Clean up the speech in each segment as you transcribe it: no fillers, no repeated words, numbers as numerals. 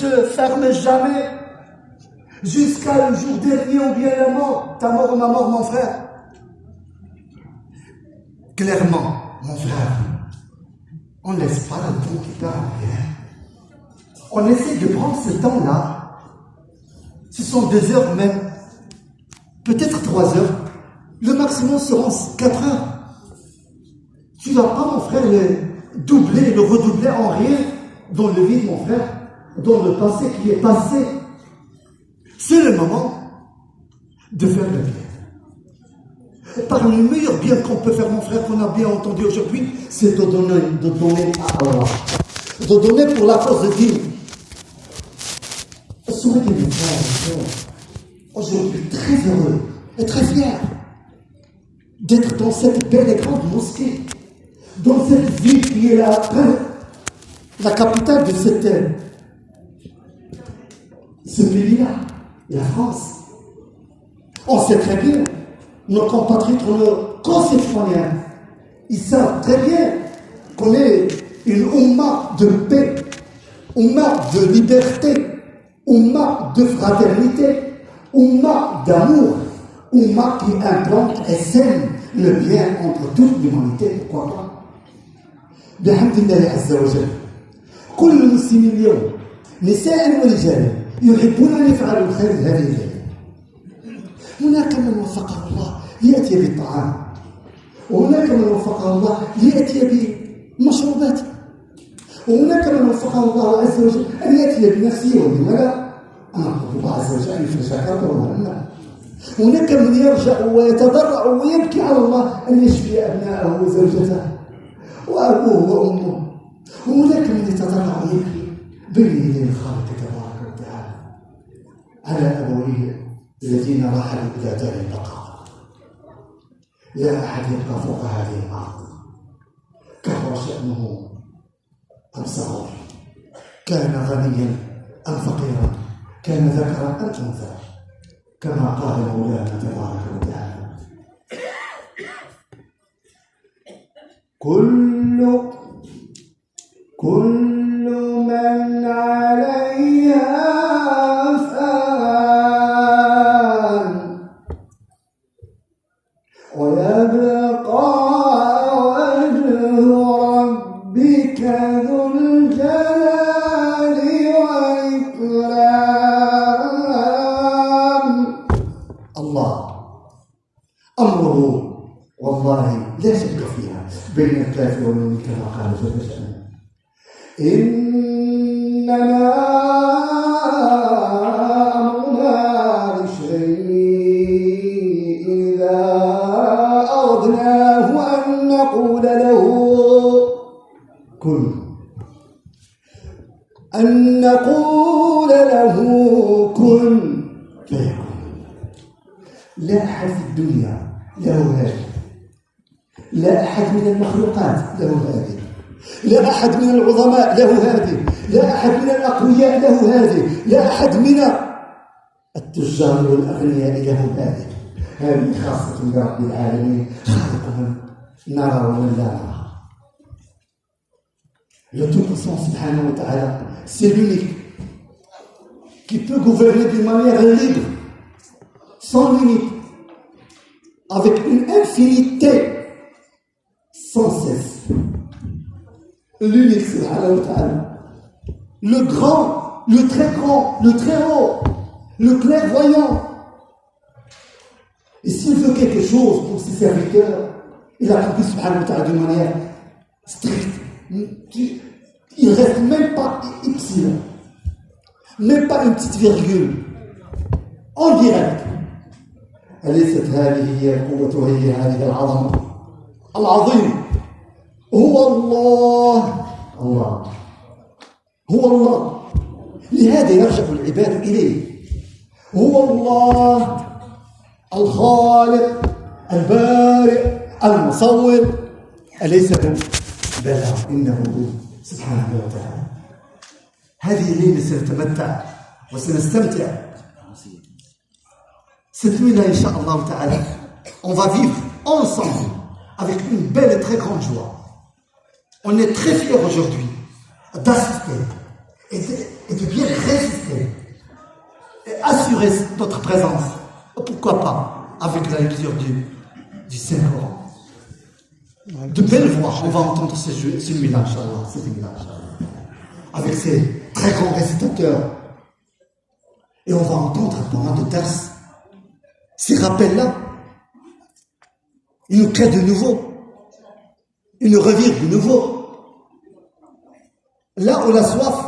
se ferment jamais jusqu'à le jour dernier ou bien la mort. Ta mort ou ma mort, mon frère. Clairement, mon frère, on ne laisse pas le temps qui part en rien. On essaie de prendre ce temps-là. Ce sont 2 heures même, peut-être 3 heures. Le maximum seront 4 heures. Tu ne vas pas, mon frère, le doubler, le redoubler en rien dans le vide, mon frère, dans le passé qui est passé. C'est le moment de faire le bien. Parmi les meilleurs biens qu'on peut faire, mon frère, qu'on a bien entendu aujourd'hui, c'est de donner à Allah. De donner pour la cause de Dieu. Soyez mes frères, aujourd'hui très heureux et très fier d'être dans cette belle et grande mosquée, dans cette ville qui est la capitale de ce pays-là, la France. On sait très bien, nos compatriotes, nos concitoyens, ils savent très bien qu'on est une oumma de paix, oumma de liberté, oumma de fraternité, oumma d'amour, oumma qui implante et sème le bien entre toute l'humanité. Pourquoi pas? بحمد الله عز وجل كل المسلمين اليوم نساء ورجال يحبون أن يفعلوا الخير هذه الليلة. هناك من وفقه الله ليأتي بالطعام، وهناك من وفقه الله ليأتي بمشروبات، وهناك من وفقه الله عز وجل أن يأتي بنفسه وبماذا؟ أمر الله عز وجل فشكرته وأمنه. هناك من يرجع ويتضرع ويبكي على الله أن يشفي أبناءه وزوجته وأبوه وأمه. وهناك من يتضرع ويبكي بين يدي الخالق تبارك وتعالى على أبويه الذين رحلوا إلى دار البقاء. لا أحد يبقى فوق هذه الأرض. كبر شأنه أم صغر، كان غنيا أم فقيرا، كان ذكرا أم أنثى، كما قال مولانا تبارك وتعالى: كل من عليها فان ويبقى وجه ربك ذو الجلال والإكرام. الله أمره والله لا شك فيها بين الكافر والمؤمن كما قال جل شأنه: إنما أمرنا لشيء إذا أردناه أن نقول له كن فيكون. لا أحد في الدنيا له هذه، لا أحد من المخلوقات له هذه، لا أحد من العظماء له هذه، لا أحد من الأقوياء له هذه، لا أحد من التجار والأغنياء له هذه. هذه خاصة برب العالمين، خالق من نرى ومن لا نرى. Le Tout-Puissant subhanahu wa ta'ala, c'est l'unique qui peut gouverner d'une manière libre, sans limite, avec une infinité sans cesse. L'unique subhanahu wa ta'ala, le grand, le très grand, le très haut, le clairvoyant. Et s'il veut quelque chose pour ses serviteurs, il accomplit subhanahu wa ta'ala d'une manière stricte. Il ne reste même pas epsilon, même pas une petite virgule, en direct. أليست هذه هي القوة وهي هذه العظمة العظيم؟ هو الله هو الله. لهذا يرجع العباد إليه. هو الله الخالق البارئ المصور. أليس هو؟ بلى إنه هو سبحانه وتعالى. هذه الليلة سنتمتع وسنستمتع. Cette nuit-là, Inch'Allah Ta'ala, on va vivre ensemble avec une belle et très grande joie. On est très fiers aujourd'hui d'assister et de bien résister et assurer notre présence. Pourquoi pas avec la lecture du Saint-Coran. De belles voix, on va entendre celui-là, Inch'Allah, avec ses très grands récitateurs. Et on va entendre pendant de dars ces rappels-là. Ils nous créent de nouveau. Ils nous revirent de nouveau. Là où la soif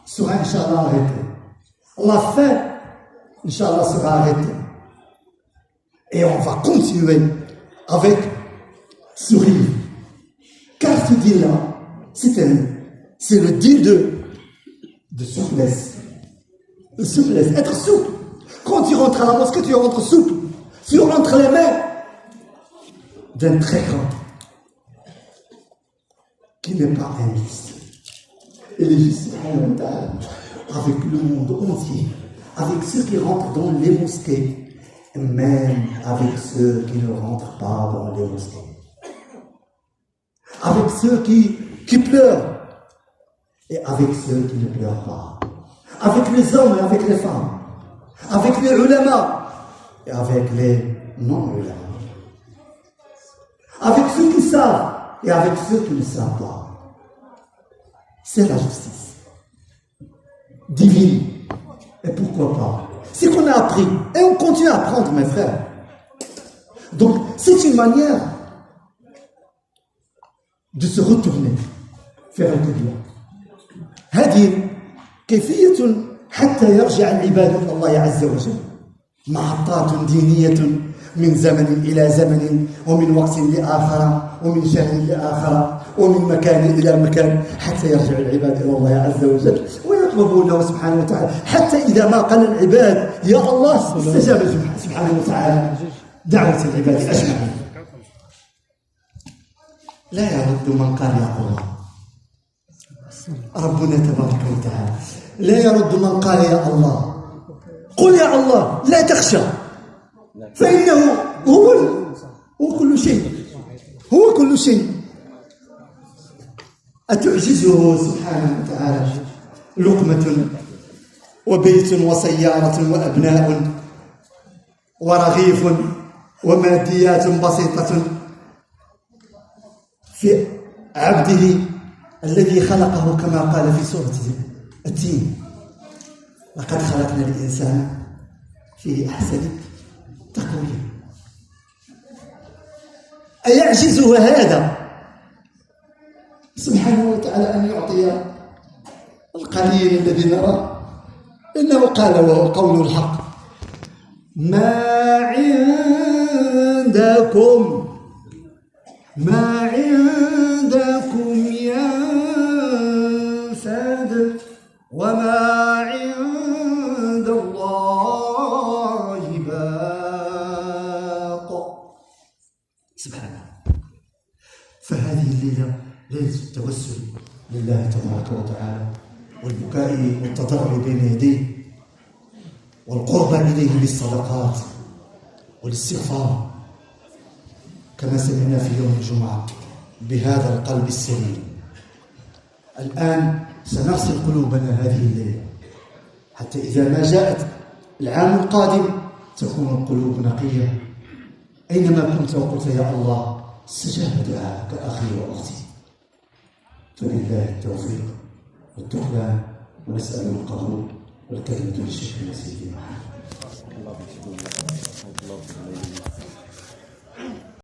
sera, Inch'Allah, arrêtée. La faim, Inch'Allah, sera arrêtée. Et on va continuer avec sourire. Car ce deal-là, c'est le deal de souplesse. De souplesse, être souple. Quand tu rentres à la mosquée, tu rentres souple. Tu rentres les mains d'un très grand qui n'est pas injuste. Il est juste avec le monde entier, avec ceux qui rentrent dans les mosquées, et même avec ceux qui ne rentrent pas dans les mosquées. Avec ceux qui pleurent et avec ceux qui ne pleurent pas. Avec les hommes et avec les femmes. Avec les ulama et avec les non-ulama. Avec ceux qui savent et avec ceux qui ne savent pas. C'est la justice divine. Et pourquoi pas? C'est qu'on a appris et on continue à apprendre, mes frères. Donc, c'est une manière de se retourner vers le Qibla. هذه كيفية حتى يرجع العباد إلى الله عز وجل. محطات دينية من زمن إلى زمن ومن وقت لآخر ومن شهر لآخر ومن مكان إلى مكان حتى يرجع العباد إلى الله عز وجل ويطلبونه سبحانه وتعالى حتى إذا ما قال العباد يا الله استجاب سبحانه وتعالى دعوة العباد أجمعين. لا يرد من قال يا الله. ربنا تبارك وتعالى لا يرد من قال يا الله. قل يا الله لا تخشى فإنه هو كل شيء. هو كل شيء. أتعجزه سبحانه وتعالى لقمة وبيت وسيارة وأبناء ورغيف وماديات بسيطة في عبده الذي خلقه كما قال في سورة التين لقد خلقنا الإنسان في أحسن تقويم. أيعجزه هذا سبحانه وتعالى أن يعطي القليل الذي نراه؟ إنه قال وهو قول الحق ما عندكم ينفد وما عند الله باق. سبحانه. فهذه الليلة ليلة التوسل لله تبارك وتعالى والبكاء والتضرع بين يديه والقرب إليه بالصدقات والاستغفار كما سمعنا في يوم الجمعة بهذا القلب السليم. الآن سنغسل قلوبنا هذه الليلة حتى إذا ما جاءت العام القادم تكون القلوب نقية. أينما كنت وقلت يا الله استجاب دعاءك أخي وأختي. فلله التوفيق والتقبل ونسأل القبول والكلمة للشيخ سيدي محمد.